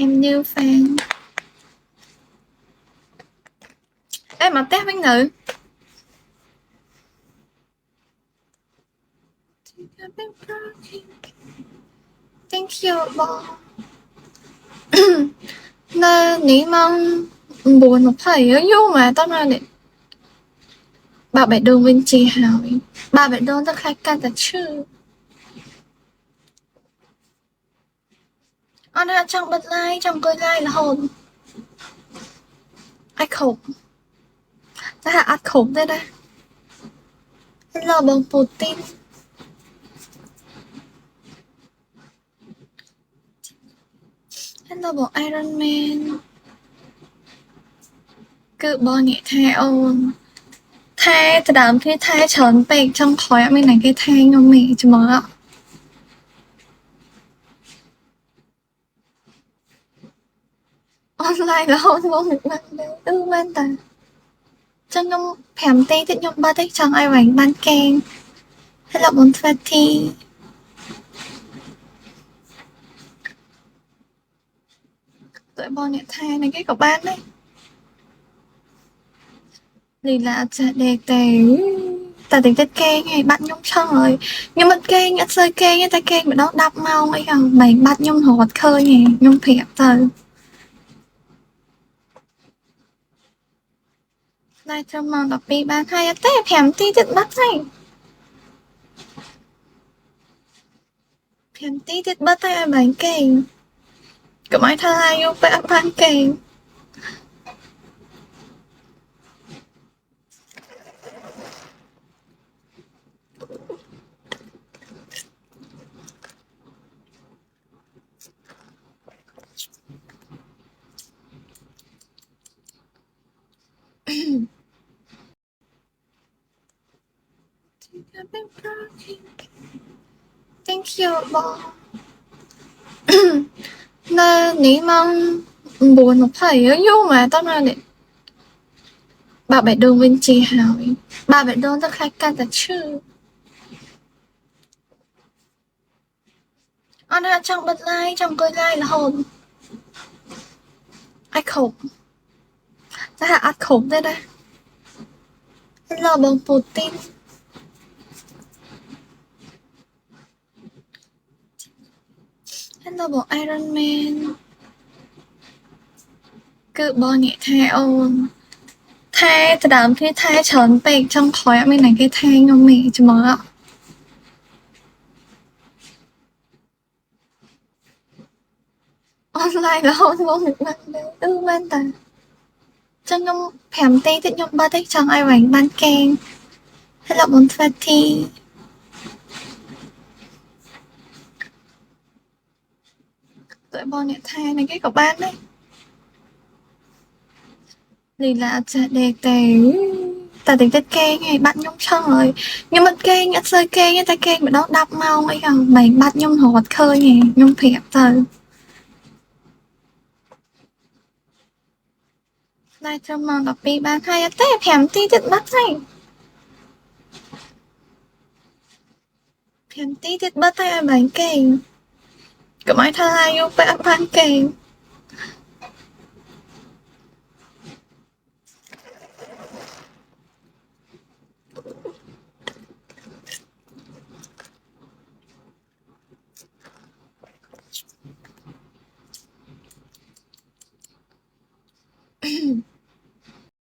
Em new fan. Ê mà test bánh nữ. Thank you bo. Nè ní mong buồn một thầy ở vô mà tao nói này. Bà bảy đường bên chị hào. Bà bảy đường ta khai ca ta chứ. Anh đã trong bật like, trong coi like là hồn. Ai khủng. Ta hạ át khủng đây đây. Hello bằng Putin. Hello bằng Iron Man. Cứ bò nhẹ thai ôn. Thai từ đám khi thai trốn bạch trong khói mình này cái thai ngông mẹ cho mơ ạ. Online là hôn vô một lần đấy. Bên ta. Cho nhung phèm tê thích nhung ba thích trong ai bánh ban kem. Hello bốn phát thi. Tụi bò nhẹ thai này cái của bạn đấy. Thì là chả đề tề. Ta tính tất kê ngày bạn nhung xong rồi. Nhưng mà kê nhá sơi kê nhá ta kê mà đó đọc mau ấy không. Mày bắt nhung hột khơi nhỉ. Nhung phẹp tờ. Lại trong mong đọc bị bạn hay tế phèm tí thích bắt này. Phèm tí thích bắt tay bánh kê. Cậu ai thơ ai yêu vẽ bán kê. Thank you bo. Nè ní mong buồn một thầy ở vô mà tao nói này. Bà bảy đường bên chị hào. Bà bảy đường ta khai ca ta chứ. Anh đã trong bật like, trong coi like là hồn. Ai khủng. Ta hạ át khủng đây đây. Hello bằng Putin. Hello bằng Iron Man. Cứ bò nhẹ thai ôn. Thai từ đám khi thai trốn bạch trong khói mình này cái thai ngông mẹ cho mơ ạ. Online là hôn vô một lần đấy. Bên ta. Cho nhung phèm tê thích nhung ba thích trong ai bánh ban kem. Hello bốn phát thi. Tụi bò nhẹ thai này cái của bạn đấy. Thì là chả đề tề. Ta tính tất kê ngày bạn nhung xong rồi. Nhưng mà kê nhá sơi kê nhá ta kê mà đó đọc mau ấy không. Mày bắt nhung hột khơi nhỉ. Nhung phẹp tờ. Lại trong mong đọc bị bạn hay tế phèm tí thích bắt này. Phèm tí thích bắt tay bánh kê. Cậu ai thơ ai yêu vẽ bán kê.